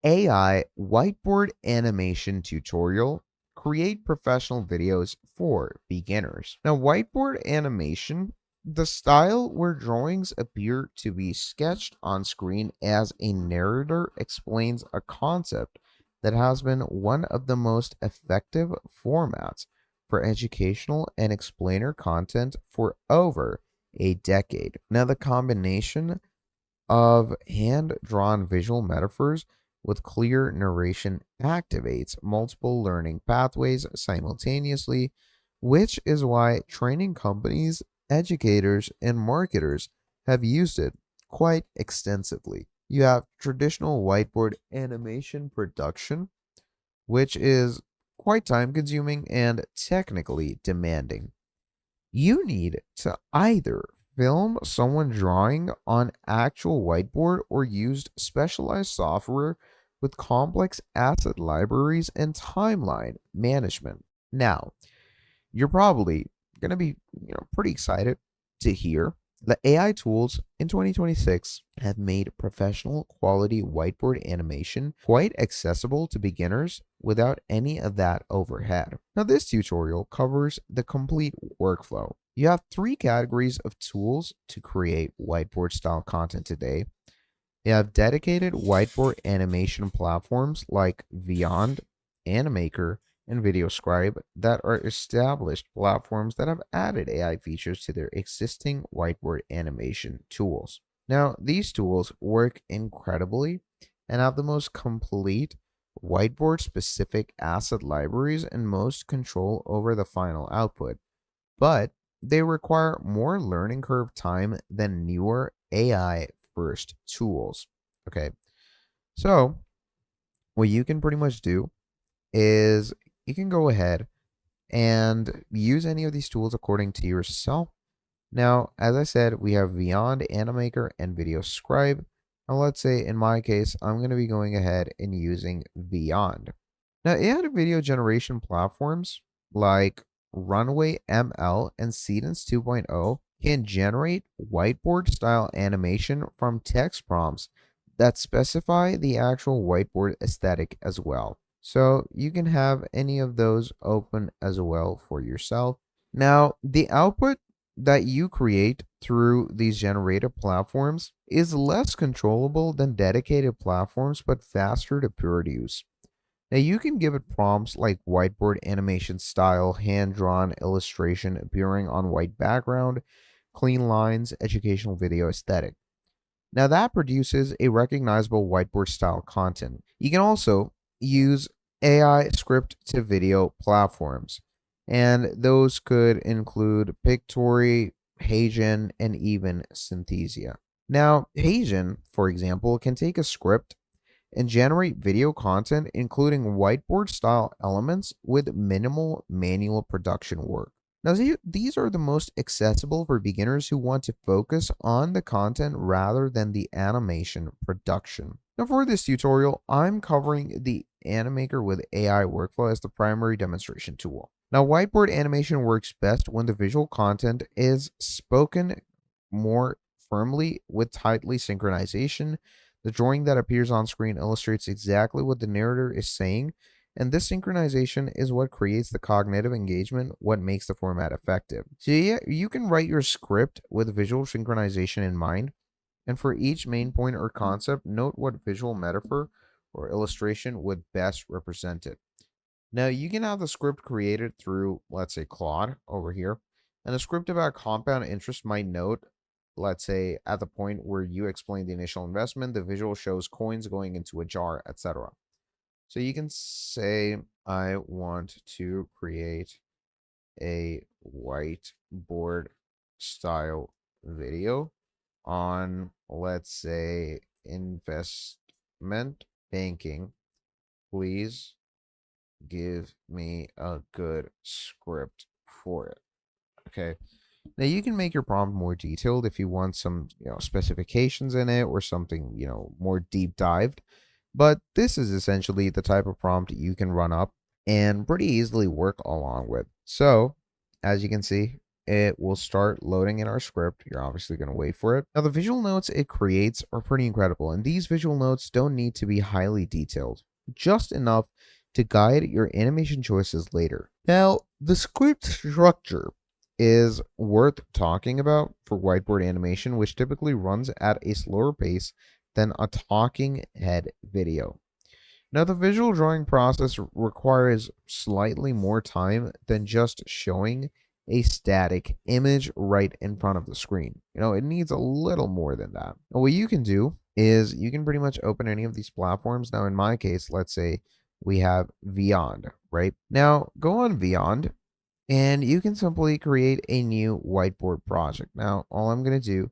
AI whiteboard animation tutorial. Create professional videos for beginners. Now, whiteboard animation, the style where drawings appear to be sketched on screen as a narrator explains a concept that has been one of the most effective formats for educational and explainer content for over a decade. Now, the combination of hand drawn visual metaphors with clear narration activates multiple learning pathways simultaneously, which is why training companies, educators, and marketers have used it quite extensively. You have traditional whiteboard animation production, which is quite time consuming and technically demanding. You need to either film someone drawing on actual whiteboard or used specialized software with complex asset libraries and timeline management. Now, you're probably going to be, pretty excited to hear that AI tools in 2026 have made professional quality whiteboard animation quite accessible to beginners without any of that overhead. Now, this tutorial covers the complete workflow. You have three categories of tools to create whiteboard style content today. You have dedicated whiteboard animation platforms like Beyond, Animaker, and VideoScribe that are established platforms that have added AI features to their existing whiteboard animation tools. Now, these tools work incredibly and have the most complete whiteboard specific asset libraries and most control over the final output, but they require more learning curve time than newer AI first tools. Okay, so what you can pretty much do is you can go ahead and use any of these tools according to yourself. Now, as I said, we have Beyond, Animaker, and VideoScribe. Now, let's say in my case, I'm going to be going ahead and using Beyond. Now, AI video generation platforms like Runway ML and Cadence 2.0 can generate whiteboard style animation from text prompts that specify the actual whiteboard aesthetic as well. So you can have any of those open as well for yourself. Now, the output that you create through these generated platforms is less controllable than dedicated platforms, but faster to produce. Now, you can give it prompts like whiteboard animation style, hand drawn illustration appearing on white background, clean lines, educational video aesthetic. Now, that produces a recognizable whiteboard style content. You can also use AI script to video platforms, and those could include Pictory, Hagen, and even Synthesia. Now, Hagen, for example, can take a script and generate video content, including whiteboard style elements with minimal manual production work. Now, these are the most accessible for beginners who want to focus on the content rather than the animation production. Now, for this tutorial, I'm covering the Animaker with AI workflow as the primary demonstration tool. Now, whiteboard animation works best when the visual content is spoken more firmly with tightly synchronization. The drawing that appears on screen illustrates exactly what the narrator is saying, and this synchronization is what creates the cognitive engagement, what makes the format effective. So, yeah, you can write your script with visual synchronization in mind, and for each main point or concept, note what visual metaphor or illustration would best represent it. Now, you can have the script created through, let's say, Claude over here, and a script about compound interest might note, let's say, at the point where you explain the initial investment, the visual shows coins going into a jar, etc. So you can say, I want to create a whiteboard style video on, let's say, investment banking. Please give me a good script for it. Okay. Now you can make your prompt more detailed if you want some, specifications in it or something, more deep dived. But this is essentially the type of prompt you can run up and pretty easily work along with. So, as you can see, it will start loading in our script. You're obviously going to wait for it. Now, the visual notes it creates are pretty incredible, and these visual notes don't need to be highly detailed, just enough to guide your animation choices later. Now, the script structure is worth talking about for whiteboard animation, which typically runs at a slower pace than a talking head video. Now, the visual drawing process requires slightly more time than just showing a static image right in front of the screen. It needs a little more than that. Now, what you can do is you can pretty much open any of these platforms. Now, in my case, let's say we have Beyond, right? Now, go on Beyond and you can simply create a new whiteboard project. Now, all I'm going to do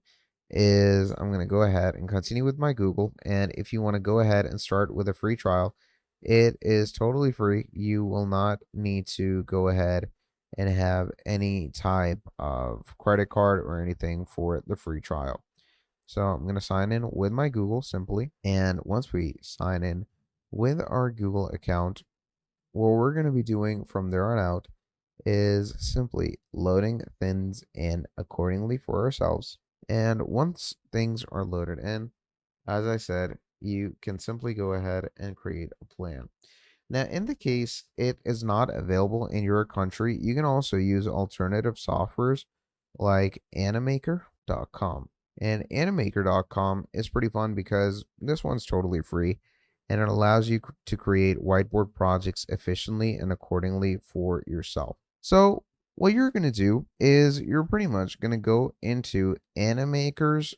is I'm going to go ahead and continue with my Google. And if you want to go ahead and start with a free trial, it is totally free. You will not need to go ahead and have any type of credit card or anything for the free trial. So I'm going to sign in with my Google simply. And once we sign in with our Google account, what we're going to be doing from there on out is simply loading things in accordingly for ourselves. And once things are loaded in, as I said, you can simply go ahead and create a plan. Now, in the case it is not available in your country, you can also use alternative softwares like animaker.com. And animaker.com is pretty fun because this one's totally free and it allows you to create whiteboard projects efficiently and accordingly for yourself. So what you're going to do is you're pretty much going to go into Animaker's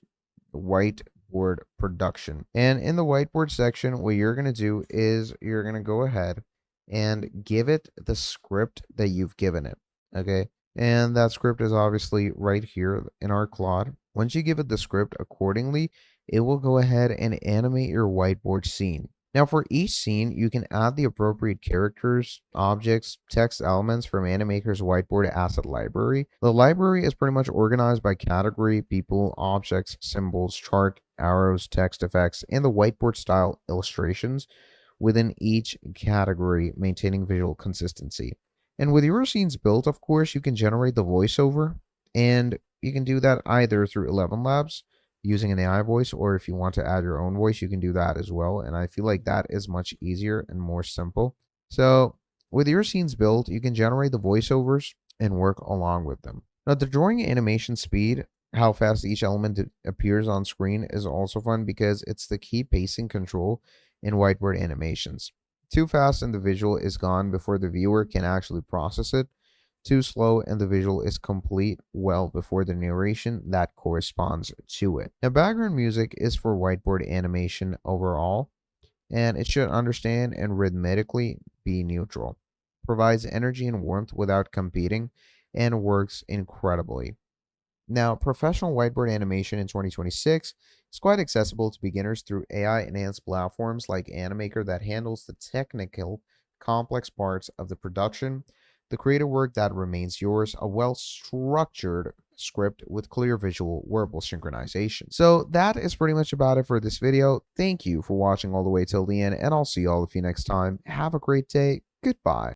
whiteboard production. And in the whiteboard section, what you're going to do is you're going to go ahead and give it the script that you've given it. Okay. And that script is obviously right here in our Claude. Once you give it the script accordingly, it will go ahead and animate your whiteboard scene. Now, for each scene, you can add the appropriate characters, objects, text elements from Animaker's whiteboard asset library. The library is pretty much organized by category, people, objects, symbols, chart, arrows, text effects, and the whiteboard style illustrations within each category, maintaining visual consistency. And with your scenes built, of course, you can generate the voiceover, and you can do that either through 11 Labs, using an AI voice, or if you want to add your own voice, you can do that as well. And I feel like that is much easier and more simple. So with your scenes built, you can generate the voiceovers and work along with them. Now, the drawing animation speed, how fast each element appears on screen, is also fun because it's the key pacing control in whiteboard animations. Too fast and the visual is gone before the viewer can actually process it. Too slow and the visual is complete well before the narration that corresponds to it. Now, background music is for whiteboard animation overall, and it should understand and rhythmically be neutral, provides energy and warmth without competing, and works incredibly. Now, professional whiteboard animation in 2026 is quite accessible to beginners through AI-enhanced platforms like Animaker that handles the technical, complex parts of the production, the creative work that remains yours, a well-structured script with clear visual verbal synchronization. So that is pretty much about it for this video. Thank you for watching all the way till the end, and I'll see all of you next time. Have a great day. Goodbye.